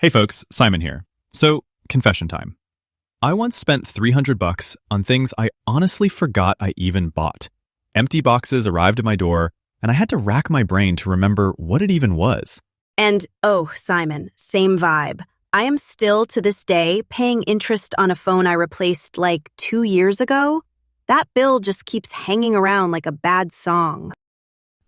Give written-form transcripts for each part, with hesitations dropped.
Hey folks, Simon here. So, confession time. I once spent $300 on things I honestly forgot I even bought. Empty boxes arrived at my door, and I had to rack my brain to remember what it even was. And, oh, Simon, same vibe. I am still, to this day, paying interest on a phone I replaced like 2 years ago. That bill just keeps hanging around like a bad song.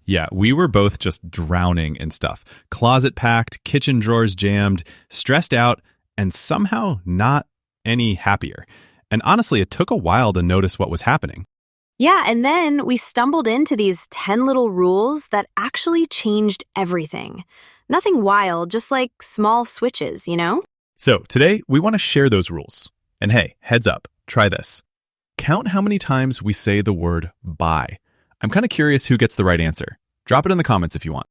Yeah, we were both just drowning in stuff. Closet packed, kitchen drawers jammed, stressed out, and somehow not any happier. And honestly, it took a while to notice what was happening. Yeah, and then we stumbled into these 10 little rules that actually changed everything. Nothing wild, just like small switches, you know? So today, we want to share those rules. And hey, heads up, try this. Count how many times we say the word buy. I'm kind of curious who gets the right answer. Drop it in the comments if you want.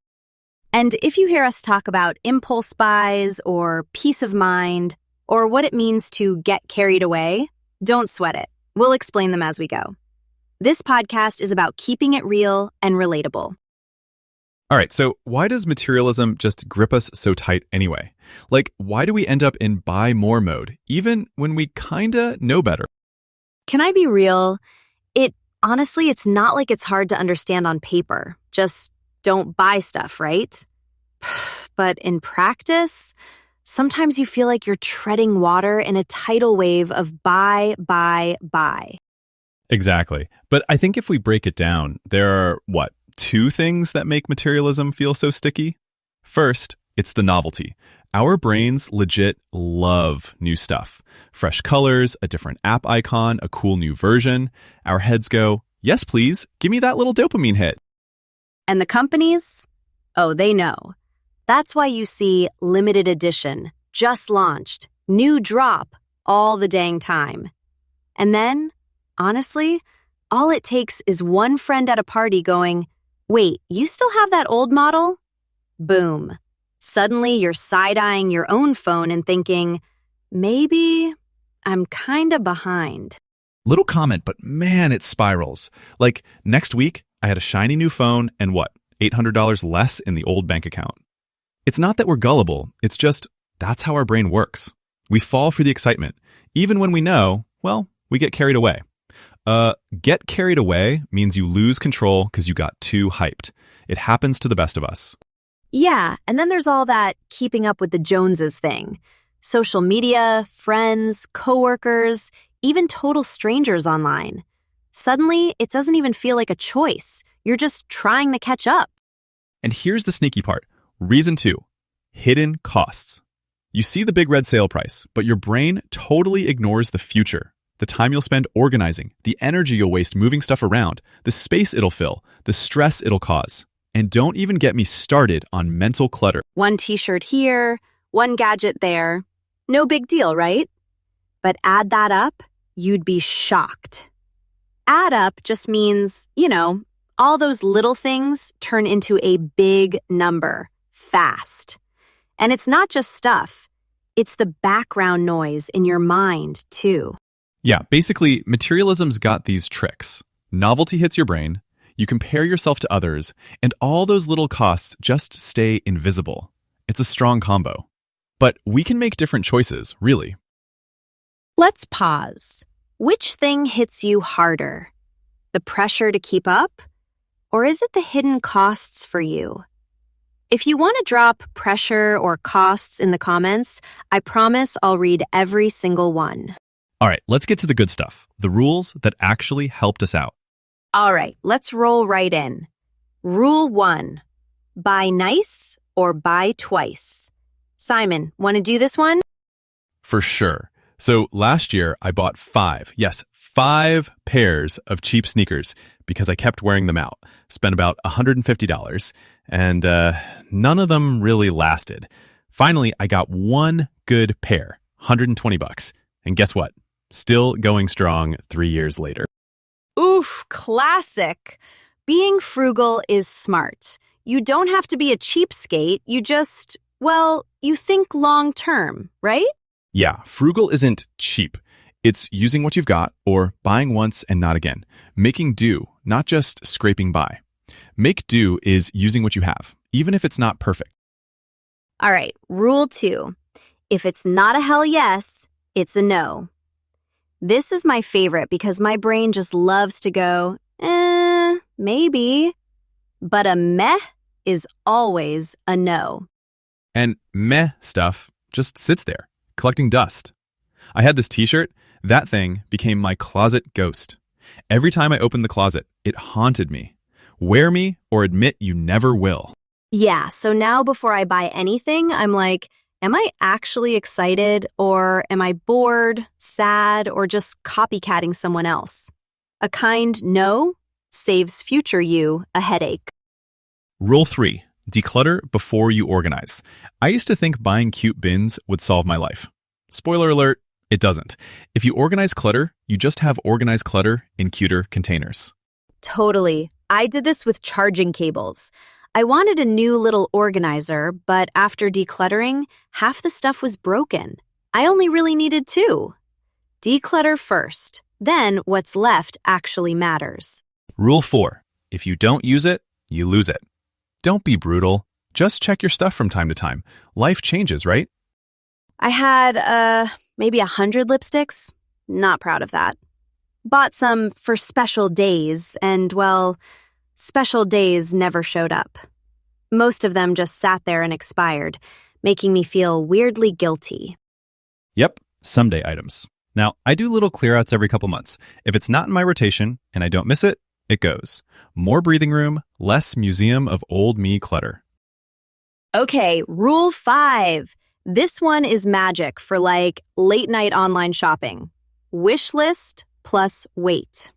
And if you hear us talk about impulse buys or peace of mind or what it means to get carried away, don't sweat it. We'll explain them as we go. This podcast is about keeping it real and relatable. All right, so why does materialism just grip us so tight anyway? Like, why do we end up in buy more mode, even when we kinda know better? Can I be real? Honestly, it's not like it's hard to understand on paper. Just don't buy stuff, right? But in practice, sometimes you feel like you're treading water in a tidal wave of buy, buy, buy. Exactly. But I think if we break it down, there are, two things that make materialism feel so sticky? First, it's the novelty. Our brains legit love new stuff. Fresh colors, a different app icon, a cool new version. Our heads go, yes, please, give me that little dopamine hit. And the companies? Oh, they know. That's why you see limited edition, just launched, new drop, all the dang time. And then, honestly, all it takes is one friend at a party going, wait, you still have that old model? Boom. Suddenly, you're side-eyeing your own phone and thinking, maybe I'm kinda behind. Little comment, but man, it spirals. Like, next week, I had a shiny new phone and $800 less in the old bank account. It's not that we're gullible, it's just that's how our brain works. We fall for the excitement. Even when we know, we get carried away. Get carried away means you lose control because you got too hyped. It happens to the best of us. Yeah, and then there's all that keeping up with the Joneses thing. Social media, friends, coworkers, even total strangers online. Suddenly, it doesn't even feel like a choice. You're just trying to catch up. And here's the sneaky part. Reason 2, hidden costs. You see the big red sale price, but your brain totally ignores the future. The time you'll spend organizing, the energy you'll waste moving stuff around, the space it'll fill, the stress it'll cause. And don't even get me started on mental clutter. One t-shirt here, one gadget there. No big deal, right? But add that up, you'd be shocked. Add up just means, all those little things turn into a big number, fast. And it's not just stuff. It's the background noise in your mind, too. Yeah, basically, materialism's got these tricks. Novelty hits your brain, you compare yourself to others, and all those little costs just stay invisible. It's a strong combo. But we can make different choices, really. Let's pause. Which thing hits you harder? The pressure to keep up? Or is it the hidden costs for you? If you want to drop pressure or costs in the comments, I promise I'll read every single one. All right, let's get to the good stuff. The rules that actually helped us out. All right, let's roll right in. Rule 1, buy nice or buy twice. Simon, want to do this one? For sure. So last year, I bought 5 pairs of cheap sneakers because I kept wearing them out. Spent about $150, and none of them really lasted. Finally, I got one good pair, $120. And guess what? Still going strong 3 years later. Oof, classic. Being frugal is smart. You don't have to be a cheapskate. You just, you think long term, right? Yeah, frugal isn't cheap. It's using what you've got or buying once and not again. Making do, not just scraping by. Make do is using what you have, even if it's not perfect. All right, rule 2. If it's not a hell yes, it's a no. This is my favorite because my brain just loves to go, maybe. But a meh is always a no. And meh stuff just sits there, collecting dust. I had this t-shirt. That thing became my closet ghost. Every time I opened the closet, it haunted me. Wear me or admit you never will. Yeah, so now before I buy anything, I'm like, am I actually excited, or am I bored, sad, or just copycatting someone else? A kind no saves future you a headache. Rule 3. Declutter before you organize. I used to think buying cute bins would solve my life. Spoiler alert, it doesn't. If you organize clutter, you just have organized clutter in cuter containers. Totally. I did this with charging cables. I wanted a new little organizer, but after decluttering, half the stuff was broken. I only really needed 2. Declutter first, then what's left actually matters. Rule 4. If you don't use it, you lose it. Don't be brutal. Just check your stuff from time to time. Life changes, right? I had, maybe 100 lipsticks. Not proud of that. Bought some for special days, and, well, special days never showed up. Most of them just sat there and expired, making me feel weirdly guilty. Yep, someday items. Now, I do little clearouts every couple months. If it's not in my rotation and I don't miss it, it goes. More breathing room, less museum of old me clutter. Okay, rule 5. This one is magic for like late night online shopping. Wish list plus wait.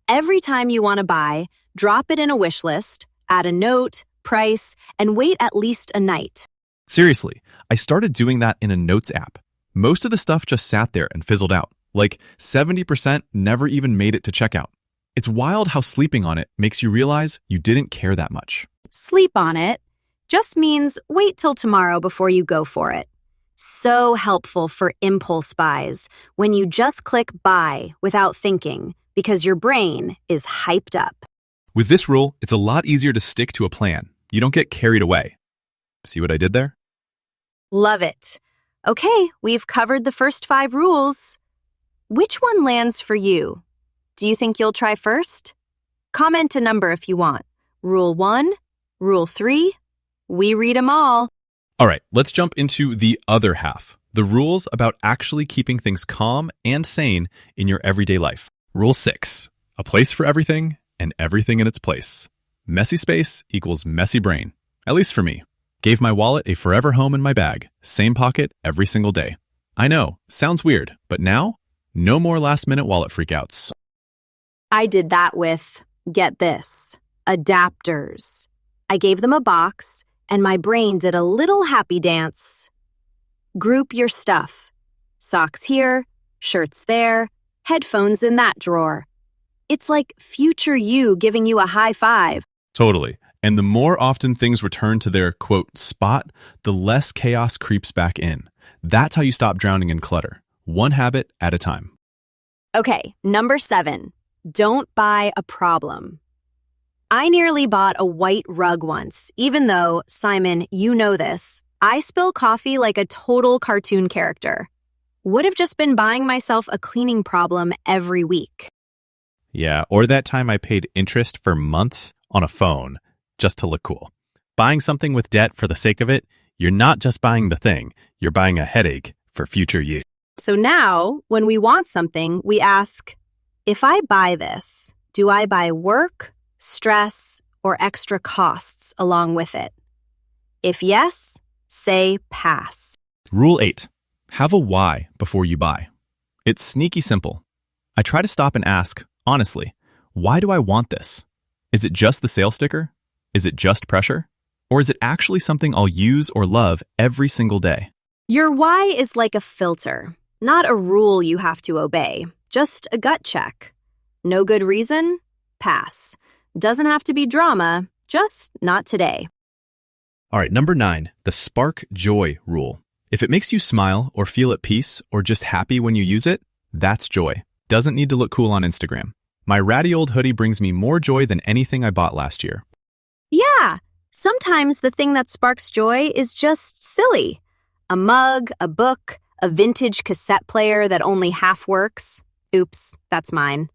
Every time you want to buy, drop it in a wish list, add a note, price, and wait at least a night. Seriously, I started doing that in a notes app. Most of the stuff just sat there and fizzled out. Like 70% never even made it to checkout. It's wild how sleeping on it makes you realize you didn't care that much. Sleep on it just means wait till tomorrow before you go for it. So helpful for impulse buys when you just click buy without thinking because your brain is hyped up. With this rule, it's a lot easier to stick to a plan. You don't get carried away. See what I did there? Love it. Okay, we've covered the first 5 rules. Which one lands for you? Do you think you'll try first? Comment a number if you want. Rule 1, Rule 3. We read them all. All right, let's jump into the other half. The rules about actually keeping things calm and sane in your everyday life. Rule 6. A place for everything and everything in its place. Messy space equals messy brain. At least for me. Gave my wallet a forever home in my bag. Same pocket every single day. I know, sounds weird, but now, no more last-minute wallet freakouts. I did that with, get this, adapters. I gave them a box, and my brain did a little happy dance. Group your stuff. Socks here, shirts there, headphones in that drawer. It's like future you giving you a high five. Totally. And the more often things return to their, quote, spot, the less chaos creeps back in. That's how you stop drowning in clutter. One habit at a time. Okay, number 7. Don't buy a problem. I nearly bought a white rug once, even though, Simon, you know this, I spill coffee like a total cartoon character. Would have just been buying myself a cleaning problem every week. Yeah, or that time I paid interest for months on a phone just to look cool. Buying something with debt for the sake of it, you're not just buying the thing, you're buying a headache for future you. So now, when we want something, we ask, if I buy this, do I buy work, stress, or extra costs along with it? If yes, say pass. Rule 8. Have a why before you buy. It's sneaky simple. I try to stop and ask, honestly, why do I want this? Is it just the sale sticker? Is it just pressure? Or is it actually something I'll use or love every single day? Your why is like a filter, not a rule you have to obey, just a gut check. No good reason? Pass. Doesn't have to be drama, just not today. All right, number 9, the spark joy rule. If it makes you smile or feel at peace or just happy when you use it, that's joy. Doesn't need to look cool on Instagram. My ratty old hoodie brings me more joy than anything I bought last year. Yeah, sometimes the thing that sparks joy is just silly. A mug, a book, a vintage cassette player that only half works. Oops, that's mine.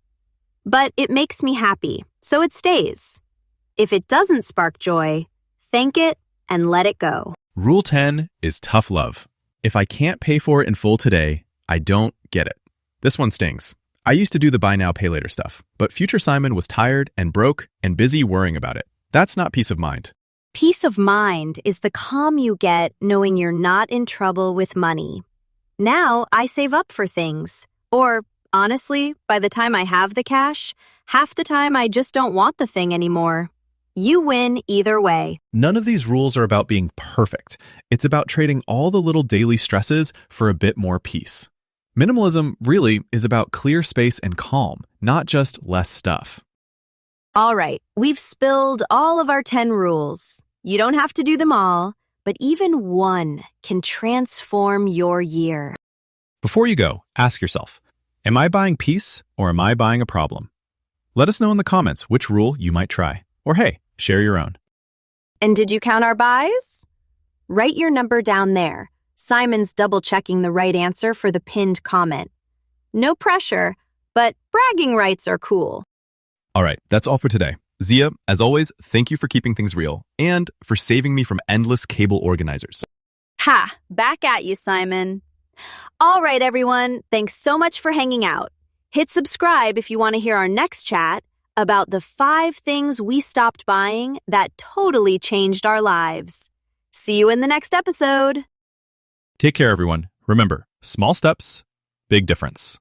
But it makes me happy, so it stays. If it doesn't spark joy, thank it and let it go. Rule 10 is tough love. If I can't pay for it in full today, I don't get it. This one stings. I used to do the buy now, pay later stuff, but future Simon was tired and broke and busy worrying about it. That's not peace of mind. Peace of mind is the calm you get knowing you're not in trouble with money. Now I save up for things. Or, honestly, by the time I have the cash, half the time I just don't want the thing anymore. You win either way. None of these rules are about being perfect. It's about trading all the little daily stresses for a bit more peace. Minimalism really is about clear space and calm, not just less stuff. All right, we've spilled all of our 10 rules. You don't have to do them all, but even one can transform your year. Before you go, ask yourself, am I buying peace or am I buying a problem? Let us know in the comments which rule you might try. Or hey, share your own. And did you count our buys? Write your number down there. Simon's double-checking the right answer for the pinned comment. No pressure, but bragging rights are cool. All right, that's all for today. Zia, as always, thank you for keeping things real and for saving me from endless cable organizers. Ha! Back at you, Simon. All right, everyone. Thanks so much for hanging out. Hit subscribe if you want to hear our next chat about the 5 things we stopped buying that totally changed our lives. See you in the next episode. Take care, everyone. Remember, small steps, big difference.